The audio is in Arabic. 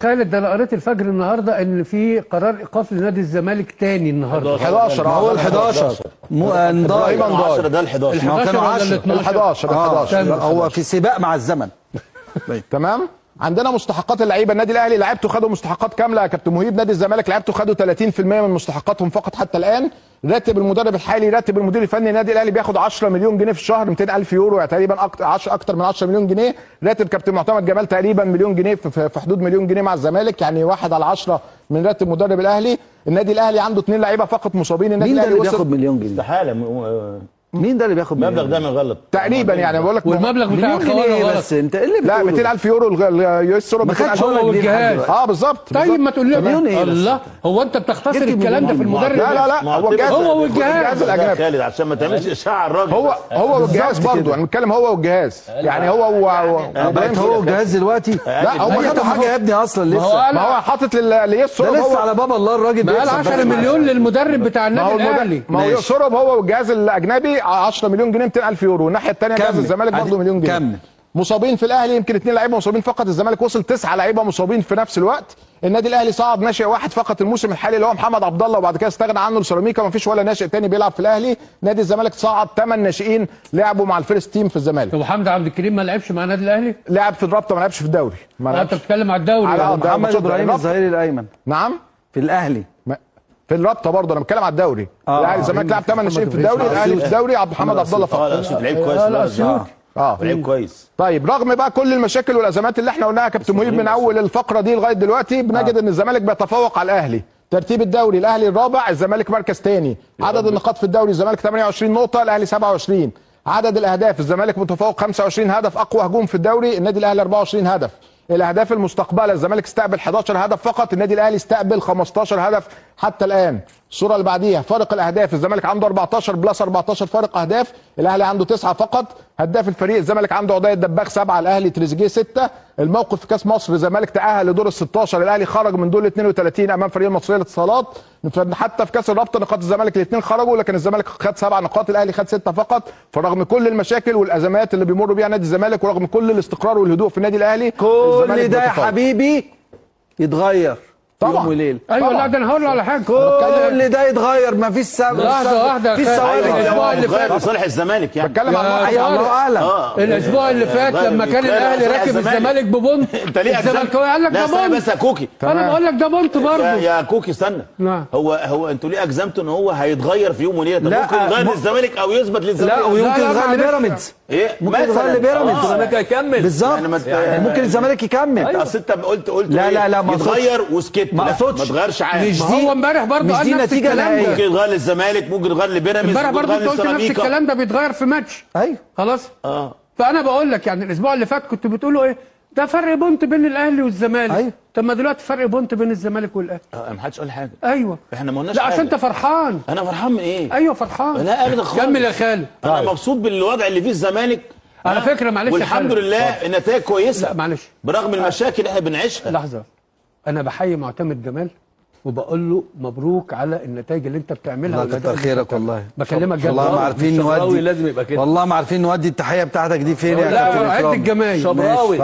خالد، ده انا قريت الفجر النهارده ان في قرار ايقاف لنادي الزمالك تاني النهارده 11 هو ال 11 ابراهيم 10 ده ال 11 ما كانوا 10 ال 11 هو في سباق مع الزمن. تمام. عندنا مستحقات اللعيبه، النادي الاهلي لعيبته خدوا مستحقات كامله يا كابتن مهيب، نادي الزمالك لعيبته خدوا 30% من مستحقاتهم فقط حتى الان. راتب المدرب الحالي، راتب المدير الفني، النادي الاهلي بياخد 10 مليون جنيه في الشهر، 200,000 يورو، يعني تقريبا اكتر من 10 مليون جنيه. راتب كابتن معتمد جمال تقريبا مليون جنيه، في حدود مليون جنيه مع الزمالك، يعني 1/10 من راتب مدرب الاهلي. النادي الاهلي عنده 2 لعيبه فقط مصابين. النادي مين ده الاهلي اللي بياخد مليون جنيه؟ استحاله. مين ده اللي بياخد مليون المبلغ ده من غلط تقريبا، يعني بقول لك والمبلغ بتاع مليون جنيه غلط. بس انت ايه اللي لا بتقوله؟ 200,000 يورو يسروا، ما خدش 200,000 ولا هو جنيه لحد والجهاز. دلوقتي. بالظبط. طيب ما تقول مليون لي ايه بس؟ الله، هو انت بتختصر جبت الكلام ده في مليون. المدرب؟ لا هو الجهاز، هو والجهاز. الجهاز الاجنبي خالد عشان ما تعملش اشاعه على الراجل. هو والجهاز برضه، انا بتكلم هو والجهاز، يعني بقت هو والجهاز دلوقتي. لا هم هي خدوا حاجه يا ابني اصلا لسه. ما هو حاطط ليسرب، ده لسه هو على باب الله الراجل ما قال بيكسب 10 بس. مليون للمدرب بتاع ما النادي هو الاهلي. ما هو يسرب هو والجهاز الاجنبي 10 مليون جنيه 200,000 يورو، والناحيه الثانيه جهاز الزمالك برضه مليون جنيه. كمل. مصابين في الاهلي يمكن 2 لعيبه مصابين فقط، الزمالك وصل 9 لعيبه مصابين في نفس الوقت. النادي الاهلي صعد ناشئ واحد فقط الموسم الحالي اللي هو محمد عبد الله، وبعد كده استغنى عنه لسيراميكا، ما فيش ولا ناشئ تاني بيلعب في الاهلي. نادي الزمالك صعد 8 ناشئين لعبوا مع الفيرست تيم في الزمالك. طب حمدي عبد الكريم ما لعبش مع النادي الاهلي؟ لعب في الرابطه، ما لعبش في الدوري. انت بتتكلم على الدوري على يعني. محمد ابراهيم الظهيري الايمن نعم في الاهلي في الرابطه برضه، انا بتكلم على الدوري. الاهلي الزمالك لعب 8 ناشئين في الدوري، الاهلي في الدوري عبد محمد عبد الله فقط. لعيب كويس. لعيب كويس. طيب رغم بقى كل المشاكل والازمات اللي احنا قلناها يا كابتن مهيب من اول الفقره دي لغايه دلوقتي، بنجد ان الزمالك بيتفوق على الاهلي. ترتيب الدوري الاهلي الرابع، الزمالك مركز ثاني. عدد النقاط في الدوري الزمالك 28 نقطه، الاهلي 27. عدد الاهداف الزمالك متفوق 25 هدف، اقوى هجوم في الدوري. النادي الاهلي 24 هدف. الاهداف المستقبله الزمالك استقبل 11 هدف فقط، النادي الاهلي استقبل 15 هدف حتى الان. الصوره اللي بعديها فارق الاهداف، الزمالك عنده 14 بلس 14 فارق اهداف، الاهلي عنده 9 فقط. هداف الفريق الزمالك عنده عضيه الدباغ 7، الاهلي تريزيجيه 6. الموقف في كاس مصر الزمالك تاهل لدور ال 16، الاهلي خرج من دور ال 32 امام فريق المصريه للاتصالات. حتى في كاس الرابطه نقاط الزمالك الاثنين خرجوا، لكن الزمالك خد 7 نقاط، الاهلي خد 6 فقط. فرغم كل المشاكل والازمات اللي بيمر بيها نادي الزمالك، ورغم كل الاستقرار والهدوء في النادي الاهلي، كل ده يا حبيبي يتغير طبعا يوم وليل. ايوه لا ده انا هقول له على حاجه. كل ده يتغير، ما فيش سبب. لحظه واحده في ثوابت. الاسبوع اللي فات لصالح الزمالك يعني. بتكلم عن الله اعلم. الاسبوع اللي فات لما كان الاهلي راكب الزمالك ببونت، انت ليه الزملكاوي قال لك ده بونت. بس يا كوكي، انا بقول لك ده بونت برضه يا كوكي استنى. نعم. هو انتوا ليه اجزمتوا ان هو هيتغير في يوم وليله؟ لا، ممكن يتغير للزمالك او يثبت للزمالك. لا، ويمكن لا، يتغير معلش. لبيراميدز. ايه ممكن يتغير لبيراميدز. الزمالك هيكمل بالظبط. يعني ممكن الزمالك يكمل. اصل انت قلت لا، ما يتغير وسكت. ما ما اقصدش. تغيرش عادي. مش هو امبارح برضه مش قال دي نفس نتيجة الكلام نهائية. ده. ممكن يتغير للزمالك، ممكن يتغير لبيراميدز، امبارح ممكن برضه يتغير انت قلت نفس لسيراميكا. الكلام ده بيتغير في ماتش. ايوه خلاص. فانا بقول لك يعني الاسبوع اللي فات كنت بتقولوا ايه؟ ده فرق بونت بين الاهلي والزمالك. أيوة. طب ما دلوقتي فرق بونت بين الزمالك والاهلي. ما حدش قال حاجه. ايوه. احنا ما قلناش لا حاجه. عشان انت فرحان. انا فرحان من ايه؟ ايوه فرحان. لا ابدا خالص. كمل يا خالد. انا مبسوط بالوضع اللي فيه الزمالك. على فكره معلش يا والحمد خالد. لله النتائج كويسه. لا معلش. برغم المشاكل اللي احنا بنعيشها. لحظه. انا بحيي معتمد جمال وبقول له مبروك على النتائج اللي انت بتعملها. الله كتر خيرك والله. بكلمك جد. والله ما عارفين شبراوي نودي. لازم يبقى كده. والله ما عارفين نودي التحيه بتاعتك دي فين يا لا كابتن عد إكرام. الجماهير. شبراوي